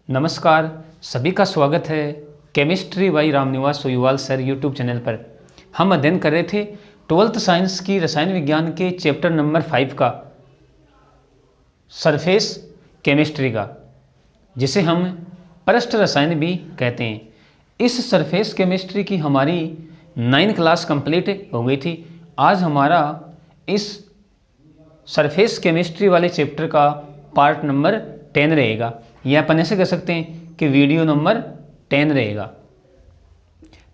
नमस्कार, सभी का स्वागत है chemistry by Ramniwas Soyuwal sir YouTube channel पर। हम अध्ययन कर रहे थे 12th साइंस की रसायन विज्ञान के चैप्टर नंबर 5 का सरफेस केमिस्ट्री का, जिसे हम पृष्ठ रसायन भी कहते हैं। इस सरफेस केमिस्ट्री की हमारी 9 क्लास कंप्लीट हो गई थी। आज हमारा इस सरफेस केमिस्ट्री वाले चैप्टर का पार्ट नंबर 10 रहेगा, या अपन ऐसे कह सकते हैं कि वीडियो नंबर 10 रहेगा।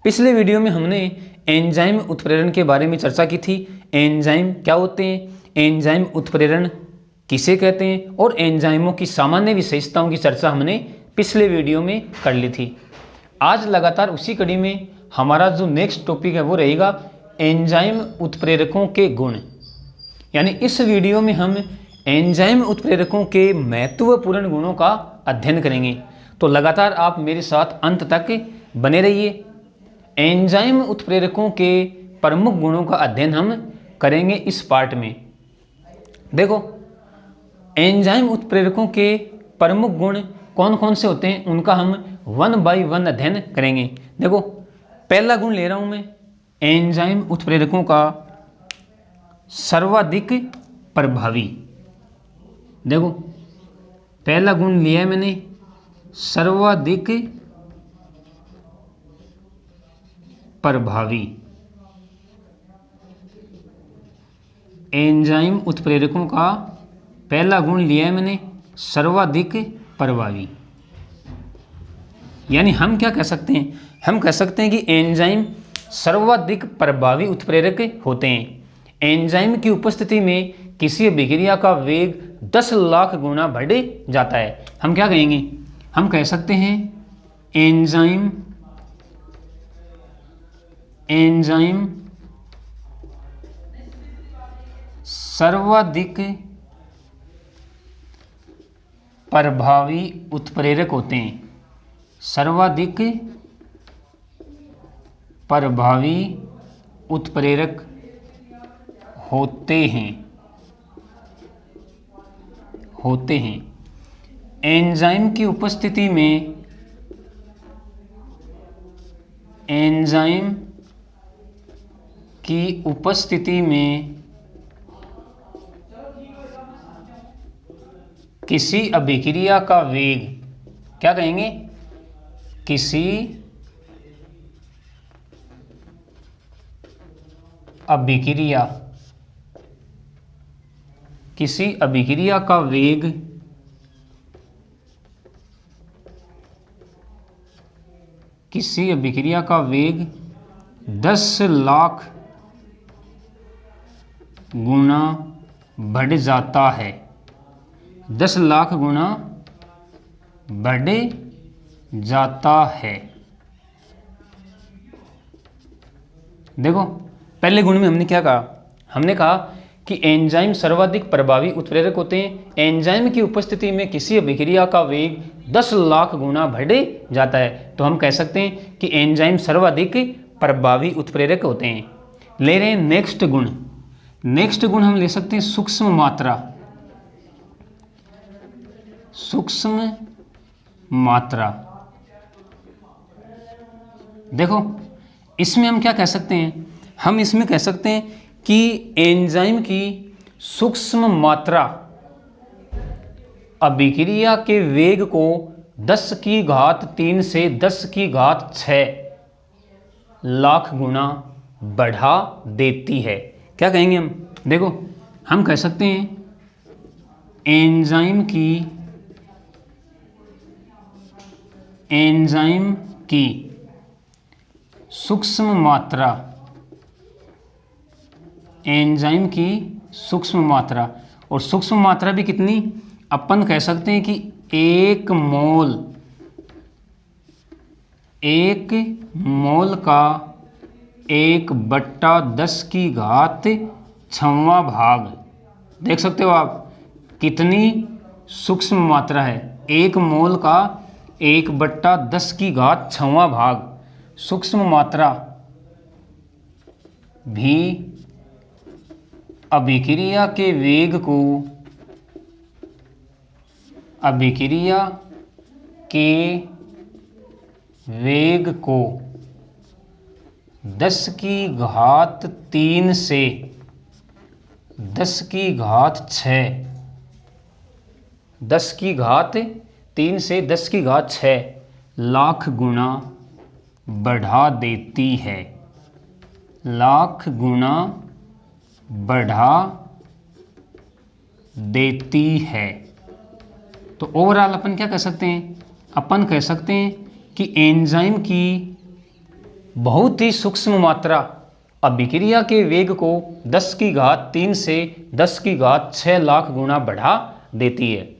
पिछले वीडियो में हमने एंजाइम उत्प्रेरण के बारे में चर्चा की थी। एंजाइम क्या होते हैं, एंजाइम उत्प्रेरण किसे कहते हैं, और एंजाइमों की सामान्य विशेषताओं की चर्चा हमने पिछले वीडियो में कर ली थी। आज लगातार उसी कड़ी में हमारा जो नेक्स्ट टॉपिक है वो रहेगा एंजाइम उत्प्रेरकों के गुण। यानी इस वीडियो में हम एंजाइम उत्प्रेरकों के महत्वपूर्ण गुणों का अध्ययन करेंगे। तो लगातार आप मेरे साथ अंत तक बने रहिए। एंजाइम उत्प्रेरकों के प्रमुख गुणों का अध्ययन हम करेंगे इस पार्ट में। देखो, एंजाइम उत्प्रेरकों के प्रमुख गुण कौन कौन से होते हैं, उनका हम 1 बाय 1 अध्ययन करेंगे। देखो, पहला गुण ले रहा हूं मैं एंजाइम उत्प्रेरकों का सर्वाधिक प्रभावी। देखो, पहला गुण लिया है मैंने सर्वाधिक प्रभावी। एंजाइम उत्प्रेरकों का पहला गुण लिया है मैंने सर्वाधिक प्रभावी। यानी हम क्या कह सकते हैं, हम कह सकते हैं कि एंजाइम सर्वाधिक प्रभावी उत्प्रेरक होते हैं। एंजाइम की उपस्थिति में किसी अभिक्रिया का वेग 10 लाख गुना बढ़ जाता है। हम क्या कहेंगे, हम कह सकते हैं एंजाइम सर्वाधिक प्रभावी उत्प्रेरक होते हैं। सर्वाधिक प्रभावी उत्प्रेरक होते हैं। एंजाइम की उपस्थिति में किसी अभिक्रिया का वेग, क्या कहेंगे, किसी अभिक्रिया का वेग 10 लाख गुना बढ़ जाता है। 10 लाख गुना बढ़ जाता है। देखो, पहले गुण में हमने क्या कहा, हमने कहा कि एंजाइम सर्वाधिक प्रभावी उत्प्रेरक होते हैं। एंजाइम की उपस्थिति में किसी अभिक्रिया का वेग 10 लाख गुना बढ़ जाता है। तो हम कह सकते हैं कि एंजाइम सर्वाधिक प्रभावी उत्प्रेरक होते हैं। ले रहे हैं नेक्स्ट गुण। नेक्स्ट गुण हम ले सकते हैं सूक्ष्म मात्रा। सूक्ष्म मात्रा। देखो, इसमें हम क्या कह सकते हैं, हम इसमें कह सकते हैं कि एंजाइम की सूक्ष्म मात्रा अभिक्रिया के वेग को 10⁻³ से 10⁻6 लाख गुना बढ़ा देती है। क्या कहेंगे हम, देखो, हम कह सकते हैं एंजाइम की सूक्ष्म मात्रा, एंजाइम की सूक्ष्म मात्रा, और सूक्ष्म मात्रा भी कितनी, अपन कह सकते हैं कि 1 मोल का 1/10⁶ भाग। देख सकते हो आप कितनी सूक्ष्म मात्रा है। 1 मोल का 1/10⁶ भाग सूक्ष्म मात्रा भी अभिक्रिया के वेग को के वेग को 10 की घात 3 से 10 की घात 6, 10 की घात 3 से 10 की घात 6 लाख गुना बढ़ा देती है, लाख गुना बढ़ा देती है। तो ओवरऑल अपन क्या कह सकते हैं? अपन कह सकते हैं कि एंजाइम की बहुत ही सूक्ष्म मात्रा अभिक्रिया के वेग को 10 की घात 3 से 10 की घात 6 लाख गुना बढ़ा देती है।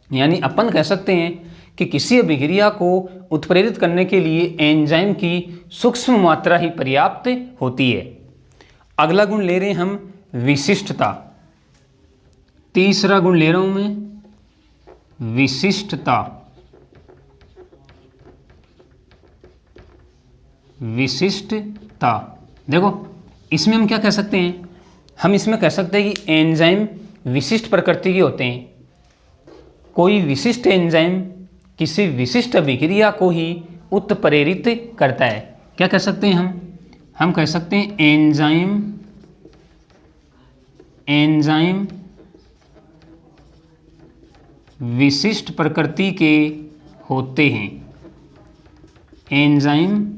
यानी अपन कह सकते हैं कि किसी अभिक्रिया को उत्प्रेरित करने के लिए एंजाइम की सूक्ष्म मात्रा ही पर्याप्त होती है। अगला गुण ले रहे हैं हम विशिष्टता। तीसरा गुण ले रहा हूं मैं विशिष्टता। विशिष्टता देखो, इसमें हम क्या कह सकते हैं? हम इसमें कह सकते हैं कि एंजाइम विशिष्ट प्रकृति के होते हैं। कोई विशिष्ट एंजाइम किसी विशिष्ट अभिक्रिया को ही उत्प्रेरित करता है। क्या कह सकते हैं हम कह सकते हैं एंजाइम विशिष्ट प्रकृति के होते हैं। एंजाइम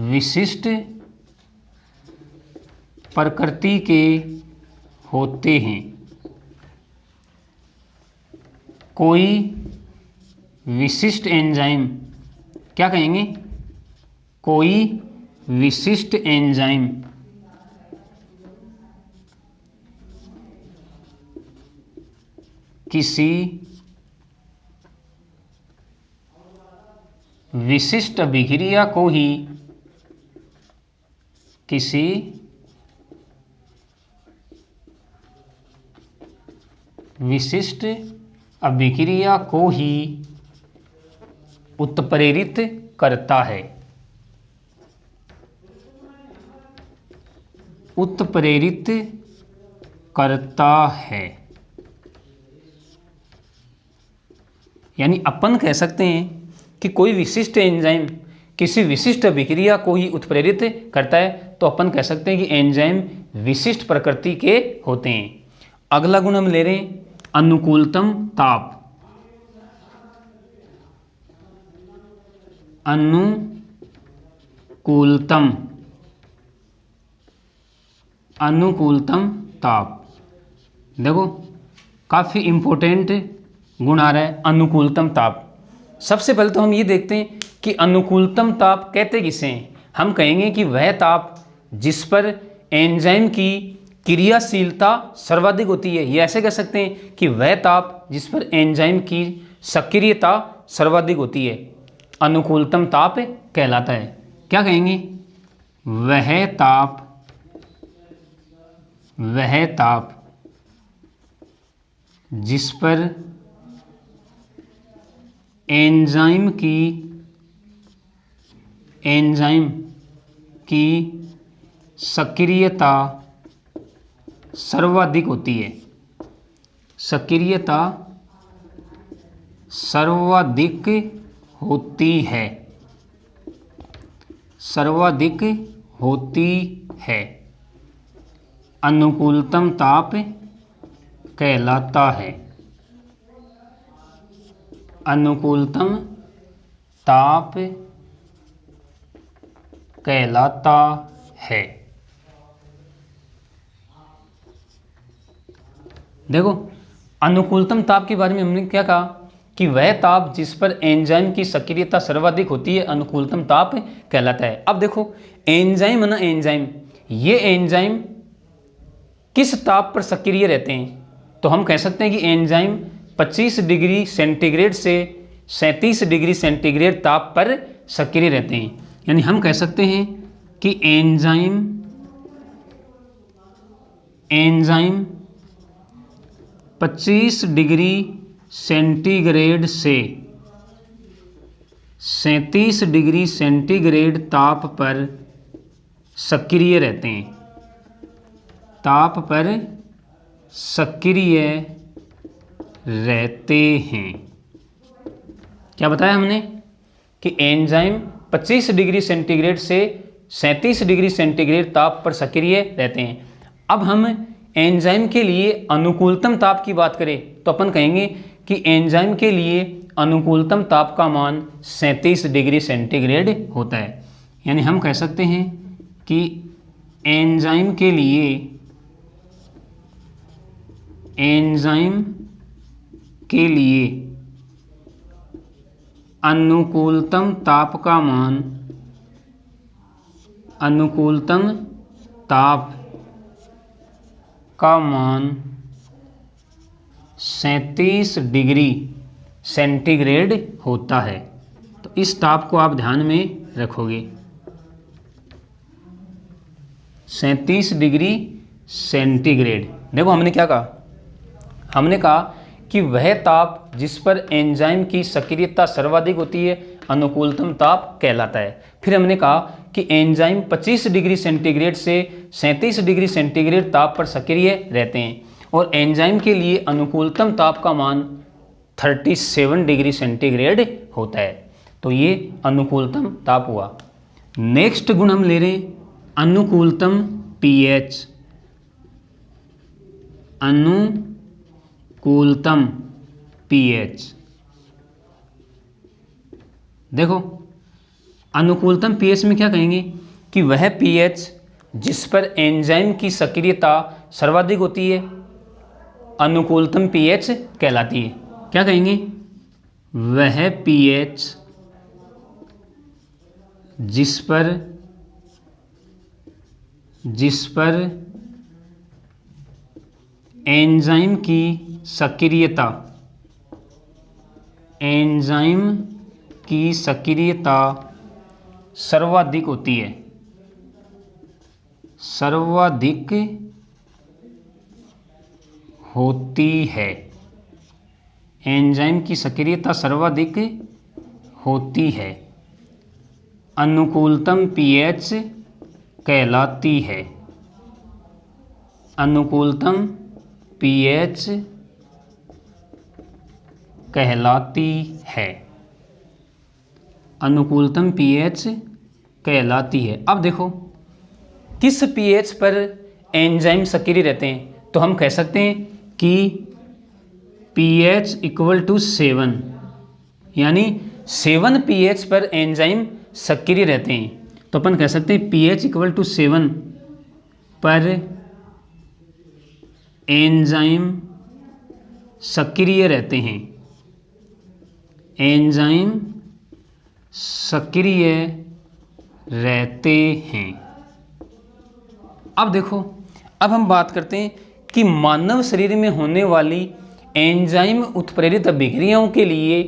विशिष्ट प्रकृति के होते हैं। कोई विशिष्ट एंजाइम, क्या कहेंगे? कोई विशिष्ट एंजाइम किसी विशिष्ट अभिक्रिया को ही किसी विशिष्ट अभिक्रिया को ही उत्प्रेरित करता है। उत्प्रेरित करता है। यानी अपन कह सकते हैं कि कोई विशिष्ट एंजाइम किसी विशिष्ट अभिक्रिया को ही उत्प्रेरित करता है, तो अपन कह सकते हैं कि एंजाइम विशिष्ट प्रकृति के होते हैं। अगला गुण हम ले रहे हैं अनुकूलतम ताप। अनुकूलतम ताप देखो, काफ़ी इंपॉर्टेंट गुण आ रहा है अनुकूलतम ताप। सबसे पहले तो हम ये देखते हैं कि अनुकूलतम ताप कहते किसे हैं। हम कहेंगे कि वह ताप जिस पर एंजाइम की क्रियाशीलता सर्वाधिक होती है। ये ऐसे कह सकते हैं कि वह ताप जिस पर एंजाइम की सक्रियता सर्वाधिक होती है अनुकूलतम ताप कहलाता है। क्या कहेंगे? वह ताप जिस पर एंजाइम की सक्रियता सर्वाधिक होती है। सक्रियता सर्वाधिक होती है। सर्वाधिक होती है अनुकूलतम ताप कहलाता है। अनुकूलतम ताप कहलाता है। देखो, अनुकूलतम ताप के बारे में हमने क्या कहा कि वह ताप जिस पर एंजाइम की सक्रियता सर्वाधिक होती है अनुकूलतम ताप कहलाता है। अब देखो, एंजाइम है ना, ये एंजाइम किस ताप पर सक्रिय रहते हैं? तो हम कह सकते हैं कि एंजाइम 25 डिग्री सेंटीग्रेड से 37 डिग्री सेंटीग्रेड ताप पर सक्रिय रहते हैं। यानी हम कह सकते हैं कि एंजाइम 25 डिग्री सेंटीग्रेड से 37 डिग्री सेंटीग्रेड ताप पर सक्रिय रहते हैं। ताप पर सक्रिय रहते हैं। क्या बताया हमने कि एंजाइम 25 डिग्री सेंटीग्रेड से 37 डिग्री सेंटीग्रेड ताप पर सक्रिय रहते हैं। अब हम एंजाइम के लिए अनुकूलतम ताप की बात करें तो अपन कहेंगे कि एंजाइम के लिए अनुकूलतम ताप का मान 37 डिग्री सेंटीग्रेड होता है। यानी हम कह सकते हैं कि एंजाइम के लिए अनुकूलतम ताप का मान 37 डिग्री सेंटीग्रेड होता है। तो इस ताप को आप ध्यान में रखोगे, 37 डिग्री सेंटीग्रेड। देखो हमने क्या कहा, हमने कहा कि वह ताप जिस पर एंजाइम की सक्रियता सर्वाधिक होती है अनुकूलतम ताप कहलाता है। फिर हमने कहा कि एंजाइम 25 डिग्री सेंटीग्रेड से 37 डिग्री सेंटीग्रेड ताप पर सक्रिय रहते हैं और एंजाइम के लिए अनुकूलतम ताप का मान 37 डिग्री सेंटीग्रेड होता है। तो ये अनुकूलतम ताप हुआ। नेक्स्ट गुण हम ले रहे हैं अनुकूलतम pH। अनुकूलतम pH, देखो अनुकूलतम pH में क्या कहेंगे कि वह pH जिस पर एंजाइम की सक्रियता सर्वाधिक होती है अनुकूलतम pH कहलाती है। क्या कहेंगे, वह pH जिस पर एंजाइम की सक्रियता सर्वाधिक होती है, एंजाइम की सक्रियता सर्वाधिक होती है, अनुकूलतम pH कहलाती है। अनुकूलतम pH कहलाती है, अनुकूलतम pH कहलाती है। अब देखो किस pH पर एंजाइम सक्रिय रहते हैं, तो हम कह सकते हैं कि pH = 7, यानी 7 pH पर एंजाइम सक्रिय रहते हैं। तो अपन कह सकते हैं pH = 7 पर एंजाइम सक्रिय रहते हैं, एंजाइम सक्रिय रहते हैं। अब देखो, अब हम बात करते हैं कि मानव शरीर में होने वाली एंजाइम उत्प्रेरित अभिक्रियाओं के लिए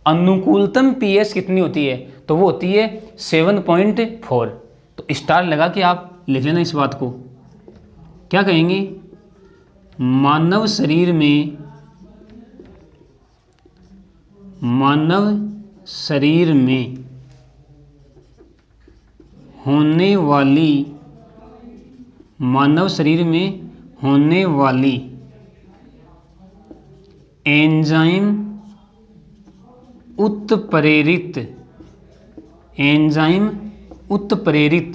अनुकूलतम pH कितनी होती है, तो वो होती है 7.4। तो स्टार लगा के आप लिख लेना इस बात को। क्या कहेंगे, मानव शरीर में होने वाली एंजाइम उत्प्रेरित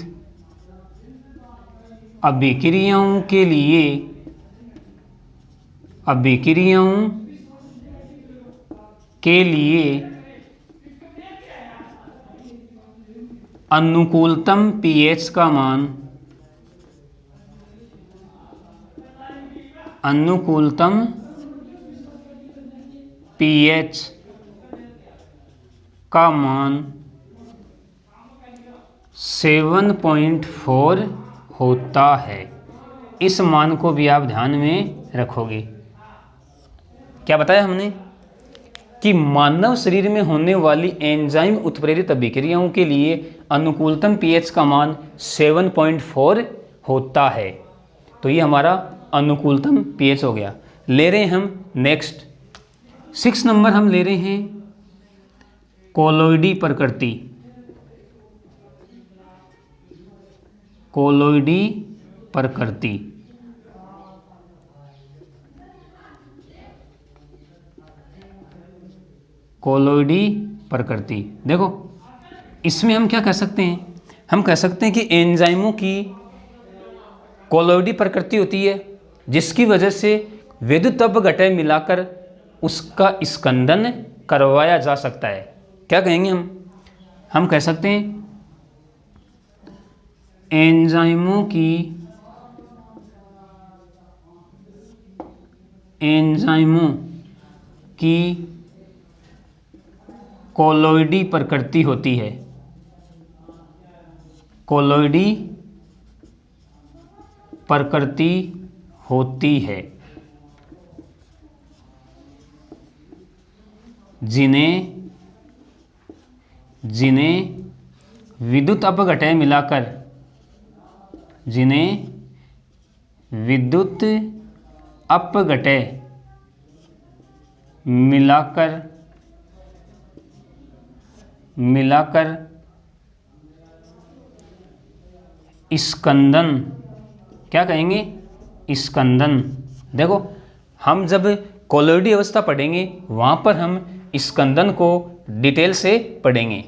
अभिक्रियाओं के लिए अनुकूलतम pH का मान अनुकूलतम pH का मान 7.4 होता है। इस मान को भी आप ध्यान में रखोगे। क्या बताया हमने कि मानव शरीर में होने वाली एंजाइम उत्प्रेरित अभिक्रियाओं के लिए अनुकूलतम pH का मान 7.4 होता है। तो ये हमारा अनुकूलतम pH हो गया। ले रहे हैं हम नेक्स्ट 6 नंबर हम ले रहे हैं कोलोइडी प्रकृति। कोलोइडी प्रकृति, कोलोइडी प्रकृति। देखो इसमें हम क्या कह सकते हैं, हम कह सकते हैं कि एंजाइमों की कोलोइडी प्रकृति होती है, जिसकी वजह से विद्युत अपघटय मिलाकर उसका स्कंदन करवाया जा सकता है। क्या कहेंगे हम कह सकते हैं एंजाइमों की कोलोइडी प्रकृति होती है, कोलोइडी प्रकृति होती है, जिन्हें विद्युत अपघटय मिलाकर, जिन्हें विद्युत अपघटय मिलाकर स्कंदन, क्या कहेंगे स्कंदन। देखो हम जब कोलोइडी अवस्था पढ़ेंगे वहाँ पर हम स्कंदन को डिटेल से पढ़ेंगे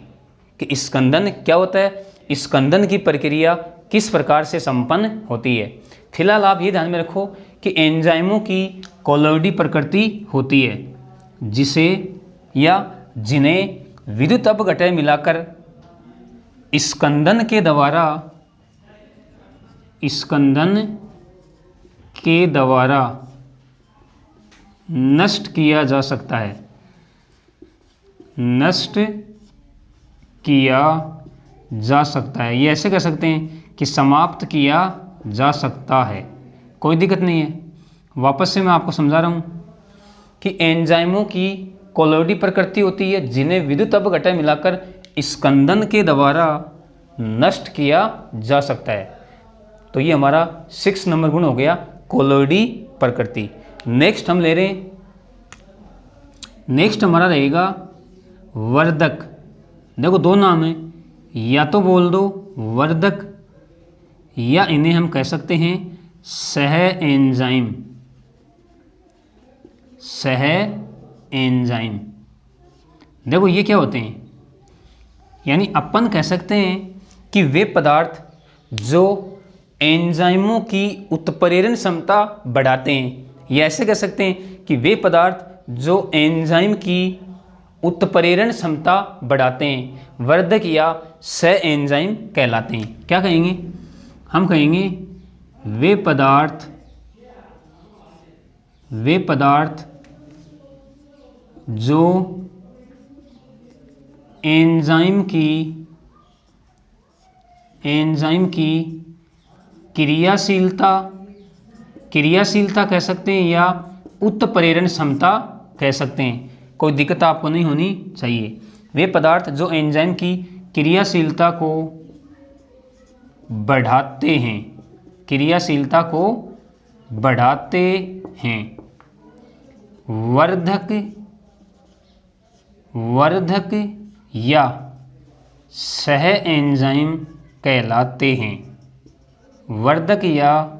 कि स्कंदन क्या होता है, स्कंदन की प्रक्रिया किस प्रकार से संपन्न होती है। फिलहाल आप ये ध्यान में रखो कि एंजाइमों की कोलोइडी प्रकृति होती है, जिसे या जिन्हें विद्युत अपघटय मिलाकर स्कंदन के द्वारा नष्ट किया जा सकता है, नष्ट किया जा सकता है। ये ऐसे कह सकते हैं कि समाप्त किया जा सकता है, कोई दिक्कत नहीं है। वापस से मैं आपको समझा रहा हूँ कि एंजाइमों की कोलोइडी प्रकृति होती है, जिन्हें विद्युत अपघटय मिलाकर स्कंदन के द्वारा नष्ट किया जा सकता है। तो ये हमारा 6 नंबर गुण हो गया, कोलोइडी प्रकृति। नेक्स्ट हम ले रहे हैं, नेक्स्ट हमारा रहेगा वर्धक। देखो दो नाम है, या तो बोल दो वर्धक या इन्हें हम कह सकते हैं सह एंजाइम, सह एंजाइम। देखो ये क्या होते हैं, यानी अपन कह सकते हैं कि वे पदार्थ जो एंजाइमों की उत्प्रेरण क्षमता बढ़ाते हैं, या ऐसे कह सकते हैं कि वे पदार्थ जो एंजाइम की उत्प्रेरण क्षमता बढ़ाते हैं वर्धक या सह एंजाइम कहलाते हैं। क्या कहेंगे, हम कहेंगे वे पदार्थ जो एंजाइम की क्रियाशीलता कह सकते हैं या उत्प्रेरण क्षमता कह सकते हैं, कोई दिक्कत आपको नहीं होनी चाहिए। वे पदार्थ जो एंजाइम की क्रियाशीलता को बढ़ाते हैं, क्रियाशीलता को बढ़ाते हैं, वर्धक या सह एंजाइम कहलाते हैं, वर्धक या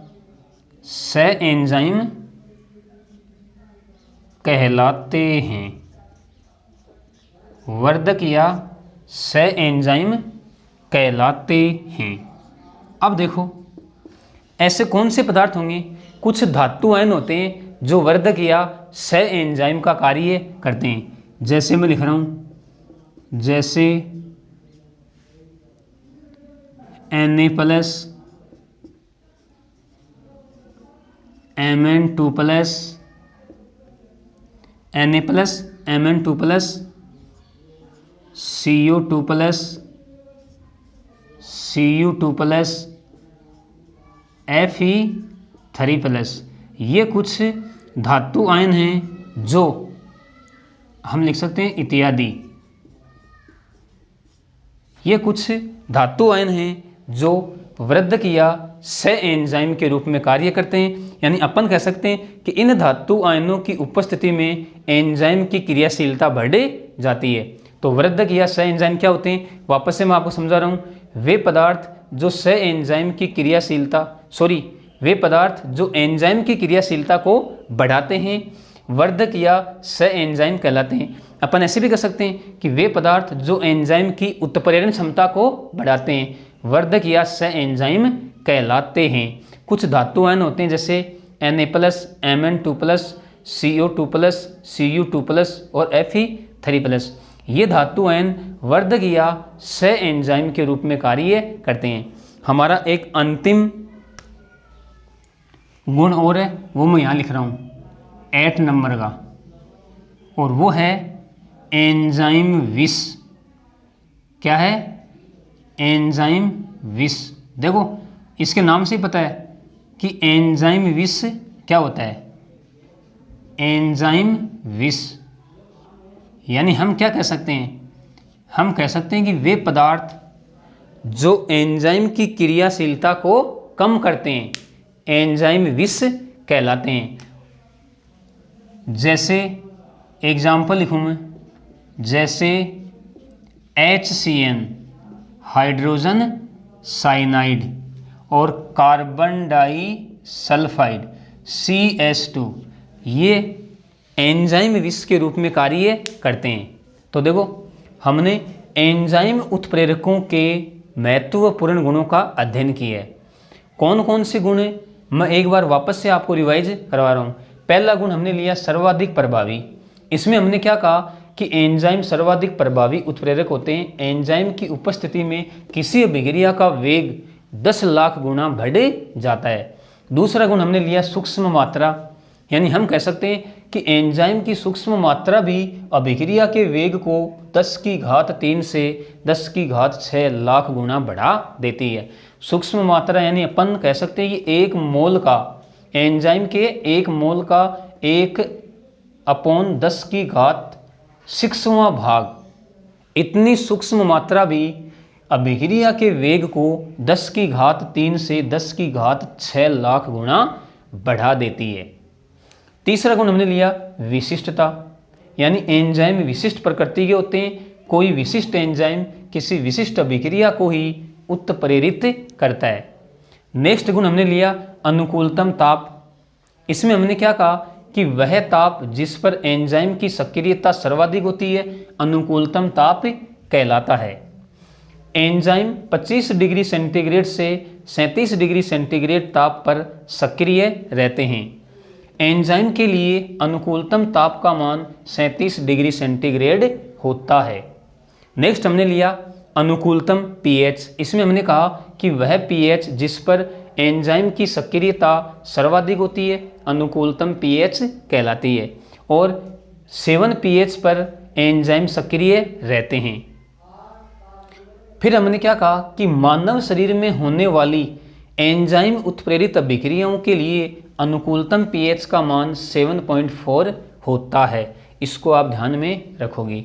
सह एंजाइम कहलाते हैं, वर्धक या सह एंजाइम कहलाते हैं। अब देखो ऐसे कौन से पदार्थ होंगे, कुछ धातु आयन होते हैं जो वर्धक या सह एंजाइम का कार्य करते हैं। जैसे मैं लिख रहा हूँ, जैसे Na+, Mn2+, Na+, Mn2+, CO2+, Cu2+, Fe3+, ये कुछ धातु आयन हैं जो हम लिख सकते हैं इत्यादि। ये कुछ धातु आयन हैं जो वर्धक या सह एंजाइम के रूप में कार्य करते हैं, यानी अपन कह सकते हैं कि इन धातु आयनों की उपस्थिति में एंजाइम की क्रियाशीलता बढ़ जाती है। तो वर्धक या सह एंजाइम क्या होते हैं, वापस से मैं आपको समझा रहा हूँ, वे पदार्थ जो एंजाइम की क्रियाशीलता को बढ़ाते हैं वर्धक या सह एंजाइम कहलाते हैं। अपन ऐसे भी कर सकते हैं कि वे पदार्थ जो एंजाइम की उत्प्रेरण क्षमता को बढ़ाते हैं वर्धक या सह एंजाइम कहलाते हैं। कुछ धातु आयन होते हैं जैसे Na+, Mn2+, CO2+, Cu2+ और Fe3+। ये धातु आयन वर्धक या सह एंजाइम के रूप में कार्य करते हैं। हमारा एक अंतिम गुण और है, वो मैं यहाँ लिख रहा हूँ 8 नंबर का, और वो है एंजाइम विष। क्या है? एंजाइम विष। देखो इसके नाम से ही पता है कि एंजाइम विष क्या होता है। एंजाइम विष यानी हम क्या कह सकते हैं? हम कह सकते हैं कि वे पदार्थ जो एंजाइम की क्रियाशीलता को कम करते हैं एंजाइम विष कहलाते हैं। जैसे एग्जाम्पल लिखूँ मैं, जैसे HCN हाइड्रोजन साइनाइड और कार्बन डाइसल्फाइड CS2, ये एंजाइम विष के रूप में कार्य करते हैं। तो देखो हमने एंजाइम उत्प्रेरकों के महत्वपूर्ण गुणों का अध्ययन किया है। कौन कौन से गुण हैं मैं एक बार वापस से आपको रिवाइज करवा रहा हूँ। पहला गुण हमने लिया सर्वाधिक प्रभावी। इसमें हमने क्या कहा कि एंजाइम सर्वाधिक प्रभावी उत्प्रेरक होते हैं। एंजाइम की उपस्थिति में किसी अभिक्रिया का वेग 10 लाख गुना बढ़ जाता है। दूसरा गुण हमने लिया सूक्ष्म मात्रा, यानी हम कह सकते हैं कि एंजाइम की सूक्ष्म मात्रा भी अभिक्रिया के वेग को 10⁻³ से 10⁻6 लाख गुना बढ़ा देती है। सूक्ष्म मात्रा यानी अपन कह सकते हैं कि 1 मोल का, एंजाइम के 1 मोल का 1/10⁶वां भाग, इतनी सूक्ष्म मात्रा भी अभिक्रिया के वेग को 10⁻³ से 10⁻6 लाख गुना बढ़ा देती है। तीसरा गुण हमने लिया विशिष्टता, यानी एंजाइम विशिष्ट प्रकृति के होते हैं। कोई विशिष्ट एंजाइम किसी विशिष्ट अभिक्रिया को ही उत्प्रेरित करता है। नेक्स्ट गुण हमने लिया अनुकूलतम ताप। इसमें हमने क्या कहा कि वह ताप जिस पर एंजाइम की सक्रियता सर्वाधिक होती है अनुकूलतम ताप कहलाता है। एंजाइम 25 डिग्री सेंटीग्रेड से 37 डिग्री सेंटीग्रेड ताप पर सक्रिय रहते हैं। एंजाइम के लिए अनुकूलतम ताप का मान 37 डिग्री सेंटीग्रेड होता है। नेक्स्ट हमने लिया अनुकूलतम pH। इसमें हमने कहा कि वह pH जिस पर एंजाइम की सक्रियता सर्वाधिक होती है अनुकूलतम pH कहलाती है, और 7 pH पर एंजाइम सक्रिय रहते हैं। फिर हमने क्या कहा कि मानव शरीर में होने वाली एंजाइम उत्प्रेरित अभिक्रियाओं के लिए अनुकूलतम pH का मान 7.4 होता है। इसको आप ध्यान में रखोगे।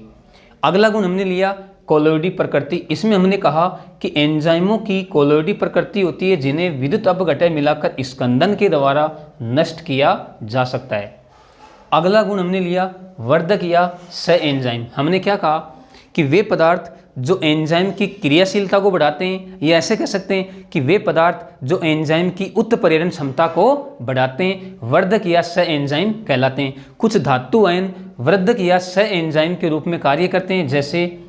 अगला गुण हमने लिया कोलोइडी प्रकृति। इसमें हमने कहा कि एंजाइमों की कोलोइडी प्रकृति होती है जिन्हें विद्युत अपघटन मिलाकर स्कंदन के द्वारा नष्ट किया जा सकता है। अगला गुण हमने लिया वर्धक या सह एंजाइम। हमने क्या कहा कि वे पदार्थ जो एंजाइम की क्रियाशीलता को बढ़ाते हैं, या ऐसे कह सकते हैं कि वे पदार्थ जो एंजाइम की उत्प्रेरण क्षमता को बढ़ाते हैं वर्धक या सह एंजाइम कहलाते हैं। कुछ धातु आयन वर्धक या सह एंजाइम के रूप में कार्य करते हैं जैसे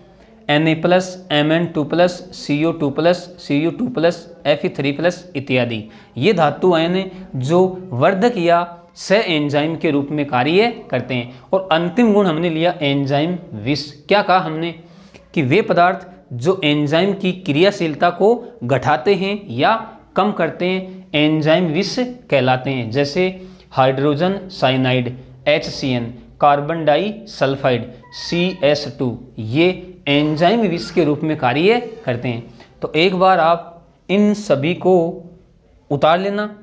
Na+, Mn2+, CO2+, Cu2+, Fe3+ इत्यादि। ये धातु आयन हैं जो वर्धक या सह एंजाइम के रूप में कार्य करते हैं। और अंतिम गुण हमने लिया एंजाइम विष। क्या कहा हमने कि वे पदार्थ जो एंजाइम की क्रियाशीलता को घटाते हैं या कम करते हैं एंजाइम विष कहलाते हैं। जैसे hydrogen cyanide HCN, carbon disulphide CS2, ये एंजाइम विष के रूप में कार्य करते हैं। तो एक बार आप इन सभी को उतार लेना,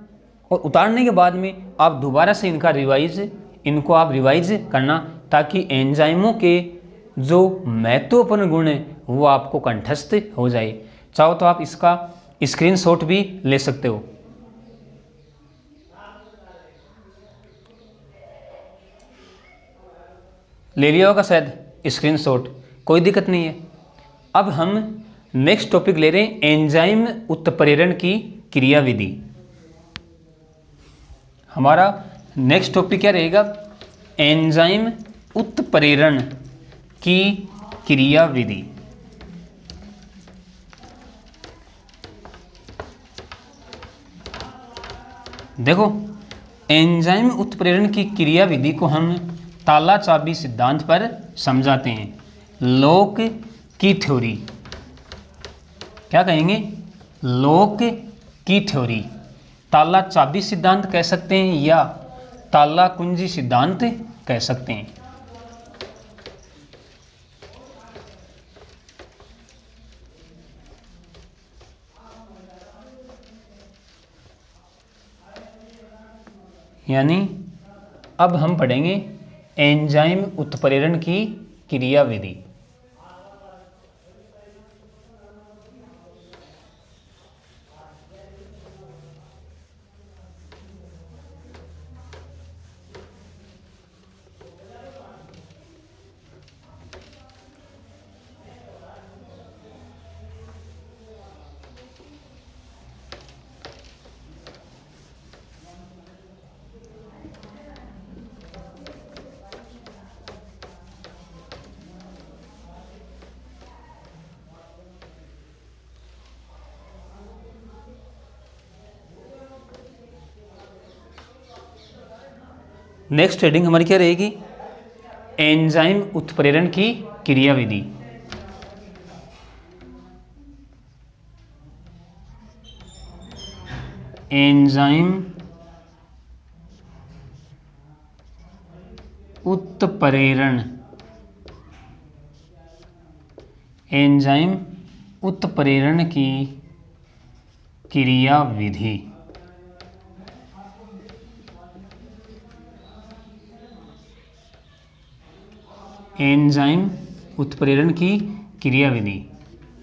और उतारने के बाद में आप दोबारा से इनको आप रिवाइज करना, ताकि एंजाइमों के जो महत्वपूर्ण गुण हैं वो आपको कंठस्थ हो जाए। चाहो तो आप इसका स्क्रीनशॉट भी ले सकते हो। ले लिया होगा शायद स्क्रीनशॉट, कोई दिक्कत नहीं है। अब हम नेक्स्ट टॉपिक ले रहे हैं एंजाइम उत्प्रेरण की क्रियाविधि। हमारा नेक्स्ट टॉपिक क्या रहेगा? एंजाइम उत्प्रेरण की क्रियाविधि। देखो, एंजाइम उत्प्रेरण की क्रियाविधि को हम ताला चाबी सिद्धांत पर समझाते हैं। लोक की थ्योरी, क्या कहेंगे? लोक की थ्योरी। ताला चाबी सिद्धांत कह सकते हैं या ताला कुंजी सिद्धांत कह सकते हैं। यानी अब हम पढ़ेंगे एंजाइम उत्प्रेरण की क्रियाविधि। नेक्स्ट हेडिंग हमारी क्या रहेगी? एंजाइम उत्प्रेरण की क्रियाविधि। एंजाइम उत्प्रेरण, एंजाइम उत्प्रेरण की क्रियाविधि। एंजाइम उत्प्रेरण की क्रियाविधि।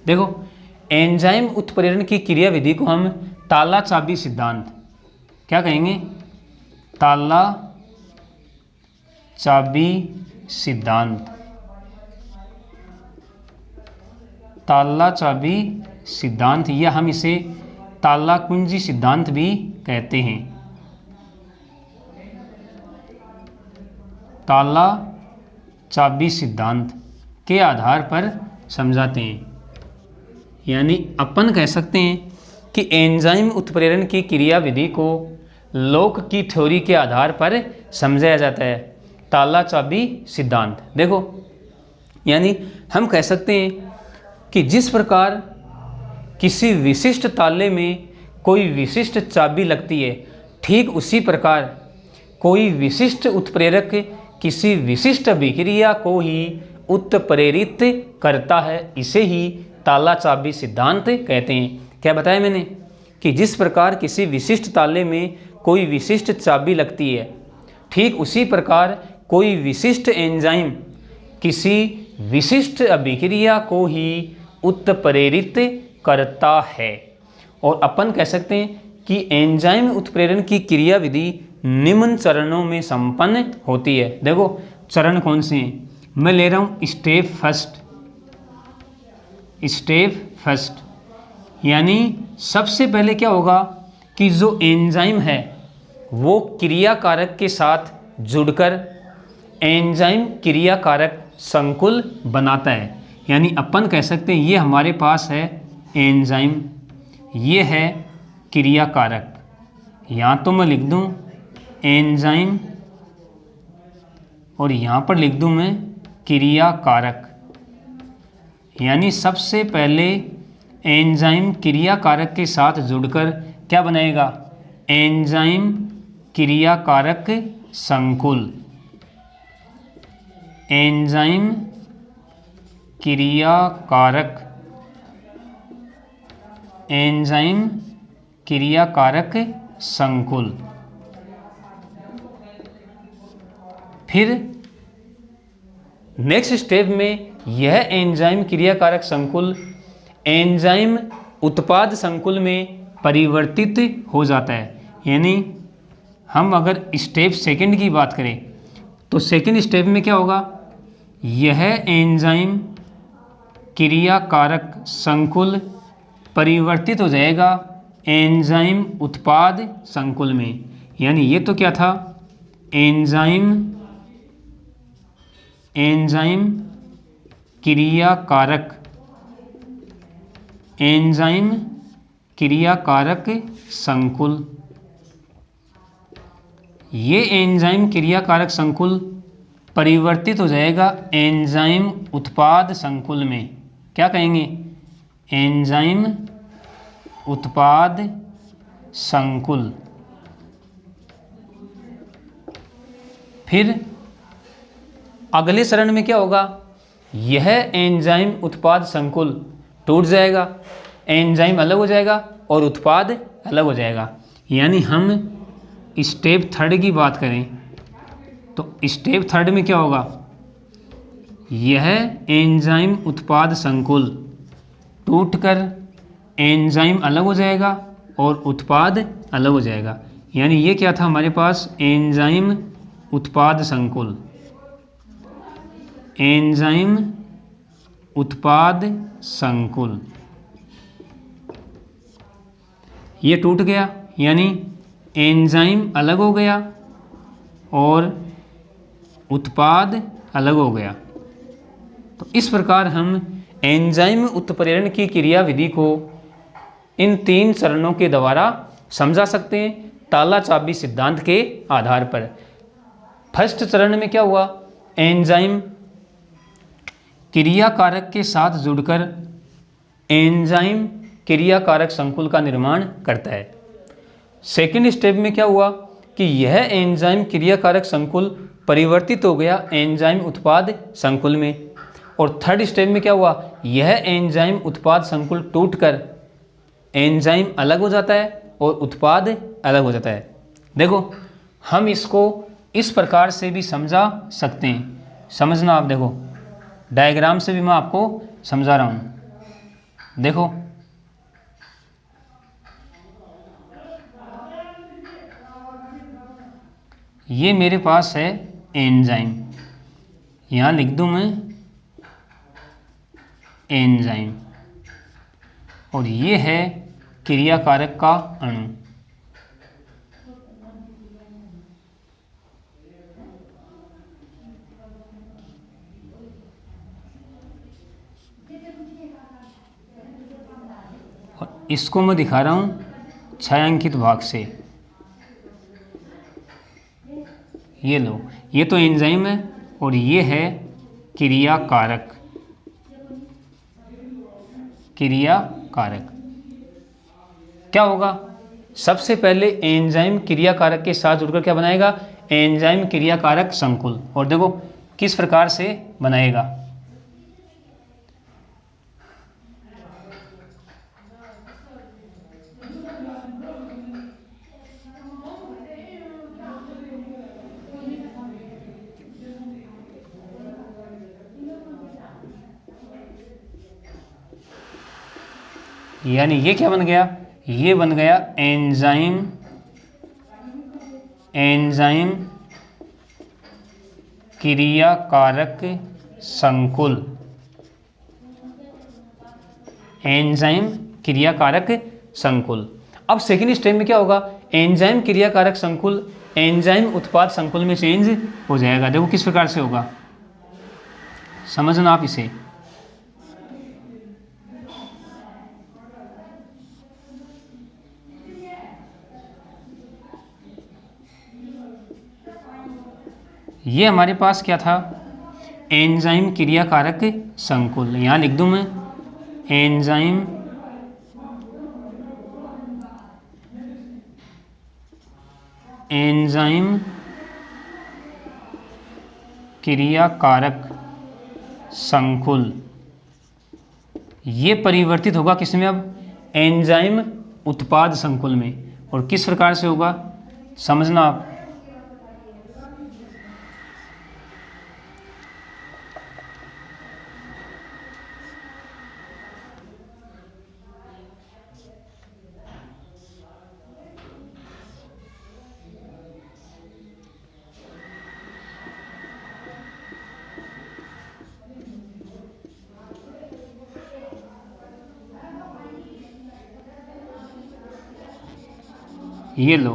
देखो, एंजाइम उत्प्रेरण की क्रियाविधि को हम ताला चाबी सिद्धांत, क्या कहेंगे? ताला चाबी सिद्धांत, ताला चाबी सिद्धांत, या हम इसे ताला कुंजी सिद्धांत भी कहते हैं। ताला चाबी सिद्धांत के आधार पर समझाते हैं। यानी अपन कह सकते हैं कि एंजाइम उत्प्रेरण की क्रियाविधि को लोक की थ्योरी के आधार पर समझाया जाता है, ताला चाबी सिद्धांत। देखो, यानी हम कह सकते हैं कि जिस प्रकार किसी विशिष्ट ताले में कोई विशिष्ट चाबी लगती है, ठीक उसी प्रकार कोई विशिष्ट उत्प्रेरक किसी विशिष्ट अभिक्रिया को ही उत्प्रेरित करता है। इसे ही ताला चाबी सिद्धांत कहते हैं। क्या बताया मैंने? कि जिस प्रकार किसी विशिष्ट ताले में कोई विशिष्ट चाबी लगती है, ठीक उसी प्रकार कोई विशिष्ट एंजाइम किसी विशिष्ट अभिक्रिया को ही उत्प्रेरित करता है। और अपन कह सकते हैं कि एंजाइम उत्प्रेरण की क्रियाविधि निम्न चरणों में संपन्न होती है। देखो, चरण कौन से हैं? मैं ले रहा हूं स्टेप फर्स्ट। स्टेप फर्स्ट यानी सबसे पहले क्या होगा कि जो एंजाइम है वो क्रियाकारक के साथ जुड़कर एंजाइम क्रियाकारक संकुल बनाता है। यानी अपन कह सकते हैं ये हमारे पास है एंजाइम, ये है क्रियाकारक। यहाँ तो मैं लिख दूँ एंजाइम और यहाँ पर लिख दूँ मैं क्रियाकारक। यानी सबसे पहले एंजाइम क्रियाकारक के साथ जुड़कर क्या बनाएगा? एंजाइम क्रियाकारक संकुल। एंजाइम क्रियाकारक, एंजाइम क्रियाकारक संकुल। फिर नेक्स्ट स्टेप में यह एंजाइम क्रियाकारक संकुल एंजाइम उत्पाद संकुल में परिवर्तित हो जाता है। यानी हम अगर स्टेप सेकंड की बात करें तो सेकंड स्टेप में क्या होगा? यह एंजाइम क्रियाकारक संकुल परिवर्तित हो जाएगा एंजाइम उत्पाद संकुल में। यानी ये तो क्या था? एंजाइम क्रियाकारक, एंजाइम क्रियाकारक संकुल। ये एंजाइम क्रियाकारक संकुल परिवर्तित हो जाएगा एंजाइम उत्पाद संकुल में। क्या कहेंगे? एंजाइम उत्पाद संकुल। फिर अगले चरण में क्या होगा? यह एंजाइम उत्पाद संकुल टूट जाएगा, एंजाइम अलग हो जाएगा और उत्पाद अलग हो जाएगा। यानी हम स्टेप थर्ड की बात करें तो स्टेप थर्ड में क्या होगा? यह एंजाइम उत्पाद संकुल टूटकर एंजाइम अलग हो जाएगा और उत्पाद अलग हो जाएगा। यानी ये क्या था हमारे पास? एंजाइम उत्पाद संकुल, एंजाइम उत्पाद संकुल ये टूट गया, यानी एंजाइम अलग हो गया और उत्पाद अलग हो गया। तो इस प्रकार हम एंजाइम उत्प्रेरण की क्रियाविधि को इन 3 चरणों के द्वारा समझा सकते हैं ताला चाबी सिद्धांत के आधार पर। फर्स्ट चरण में क्या हुआ? एंजाइम क्रियाकारक के साथ जुड़कर एंजाइम क्रियाकारक संकुल का निर्माण करता है। सेकेंड स्टेप में क्या हुआ कि यह एंजाइम क्रियाकारक संकुल परिवर्तित हो गया एंजाइम उत्पाद संकुल में। और थर्ड स्टेप में क्या हुआ? यह एंजाइम उत्पाद संकुल टूटकर एंजाइम अलग हो जाता है और उत्पाद अलग हो जाता है। देखो हम इसको इस प्रकार से भी समझा सकते हैं। समझना आप, देखो डायग्राम से भी मैं आपको समझा रहा हूँ। देखो ये मेरे पास है एंजाइम, यहाँ लिख दूँ मैं एंजाइम, और ये है क्रियाकारक का अणु। और इसको मैं दिखा रहा हूँ छायांकित भाग से। ये लो, ये तो एंजाइम है और ये है क्रियाकारक। क्रियाकारक क्या होगा? सबसे पहले एंजाइम क्रियाकारक के साथ जुड़कर क्या बनाएगा? एंजाइम क्रियाकारक संकुल। और देखो किस प्रकार से बनाएगा। यानी ये क्या बन गया? ये बन गया एंजाइम क्रियाकारक संकुल। एंजाइम क्रियाकारक संकुल। अब सेकेंड स्टेप में क्या होगा? एंजाइम क्रियाकारक संकुल एंजाइम उत्पाद संकुल में चेंज हो जाएगा। देखो किस प्रकार से होगा, समझना आप इसे। ये हमारे पास क्या था? एंजाइम क्रियाकारक संकुल। यहाँ लिख दूँ मैं एंजाइम क्रियाकारक संकुल। ये परिवर्तित होगा किसमें? अब एंजाइम उत्पाद संकुल में। और किस प्रकार से होगा समझना आप। ये लो,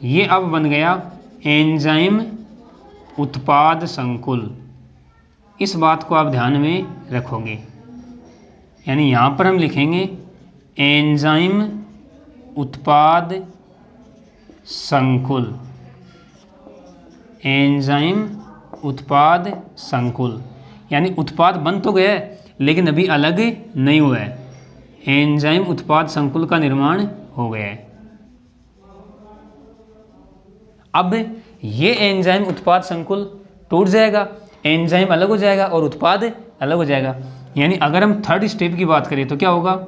ये अब बन गया एंजाइम उत्पाद संकुल। इस बात को आप ध्यान में रखोगे। यानी यहाँ पर हम लिखेंगे एंजाइम उत्पाद संकुल, एंजाइम उत्पाद संकुल, यानी उत्पाद बन तो गया है लेकिन अभी अलग नहीं हुआ है, एंजाइम उत्पाद संकुल का निर्माण हो गया है। अब ये एंजाइम उत्पाद संकुल टूट जाएगा, एंजाइम अलग हो जाएगा और उत्पाद अलग हो जाएगा। यानी अगर हम थर्ड स्टेप की बात करें तो क्या होगा,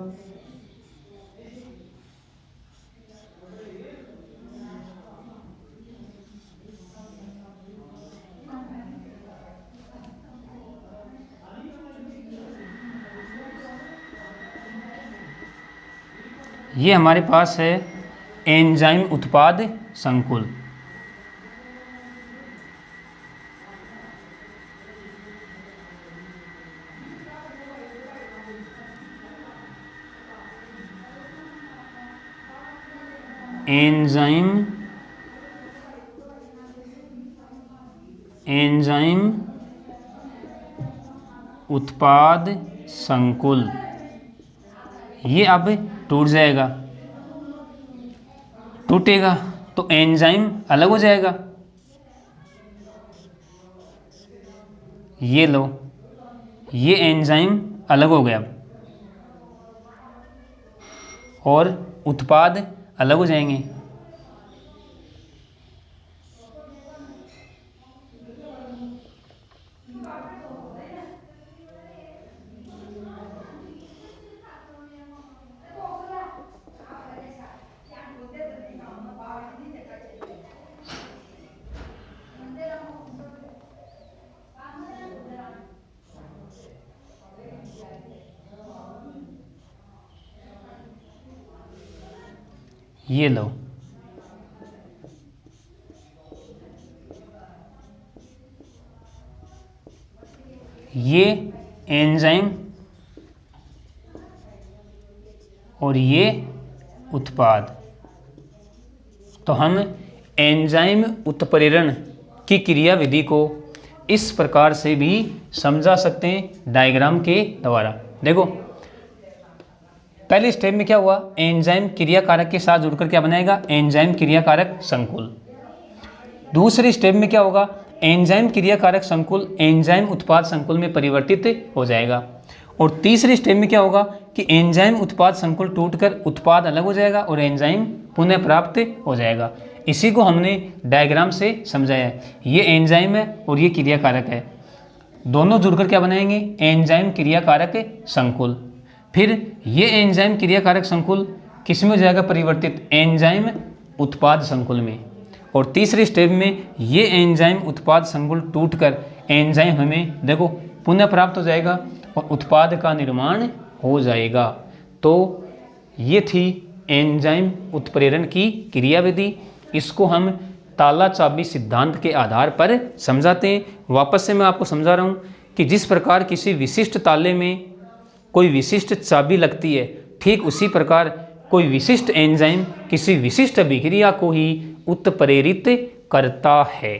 ये हमारे पास है एंजाइम उत्पाद संकुल। एंजाइम उत्पाद संकुल ये अब टूट जाएगा, टूटेगा तो एंजाइम अलग हो जाएगा। ये लो, ये एंजाइम अलग हो गया और उत्पाद अलग हो जाएंगे। ये लो, ये एंजाइम और ये उत्पाद। तो हम एंजाइम उत्प्रेरण की क्रिया विधि को इस प्रकार से भी समझा सकते हैं डायग्राम के द्वारा। देखो पहले स्टेप में क्या हुआ, एंजाइम क्रिया कारक के साथ जुड़कर क्या बनाएगा, एंजाइम क्रिया कारक संकुल। दूसरे स्टेप में क्या होगा, एंजाइम क्रिया कारक संकुल एंजाइम उत्पाद संकुल में परिवर्तित हो जाएगा। और तीसरे स्टेप में क्या होगा कि एंजाइम उत्पाद संकुल टूटकर उत्पाद अलग हो जाएगा और एंजाइम पुनः प्राप्त हो जाएगा। इसी को हमने डायग्राम से समझाया है। ये एंजाइम है और ये क्रिया कारक है, दोनों जुड़कर क्या बनाएंगे, एंजाइम क्रिया कारक संकुल। फिर ये एंजाइम क्रिया कारक संकुल किस में हो जाएगा परिवर्तित, एंजाइम उत्पाद संकुल में। और तीसरे स्टेप में ये एंजाइम उत्पाद संकुल टूटकर एंजाइम हमें देखो पुनः प्राप्त हो जाएगा और उत्पाद का निर्माण हो जाएगा। तो ये थी एंजाइम उत्प्रेरण की क्रियाविधि। इसको हम ताला चाबी सिद्धांत के आधार पर समझाते हैं। वापस से मैं आपको समझा रहा हूँ कि जिस प्रकार किसी विशिष्ट ताले में कोई विशिष्ट चाबी लगती है, ठीक उसी प्रकार कोई विशिष्ट एंजाइम किसी विशिष्ट अभिक्रिया को ही उत्प्रेरित करता है।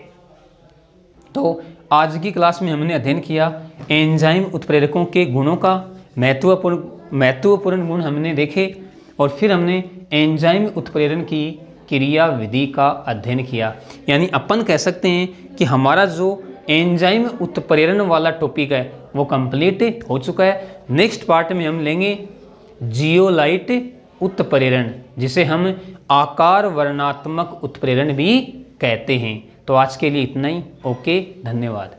तो आज की क्लास में हमने अध्ययन किया एंजाइम उत्प्रेरकों के गुणों का, महत्वपूर्ण गुण हमने देखे और फिर हमने एंजाइम उत्प्रेरण की क्रिया विधि का अध्ययन किया। यानी अपन कह सकते हैं कि हमारा जो एंजाइम उत्प्रेरण वाला टॉपिक है वो कंप्लीट हो चुका है। नेक्स्ट पार्ट में हम लेंगे जियोलाइट उत्प्रेरण, जिसे हम आकार वर्णात्मक उत्प्रेरण भी कहते हैं। तो आज के लिए इतना ही। ओके, धन्यवाद।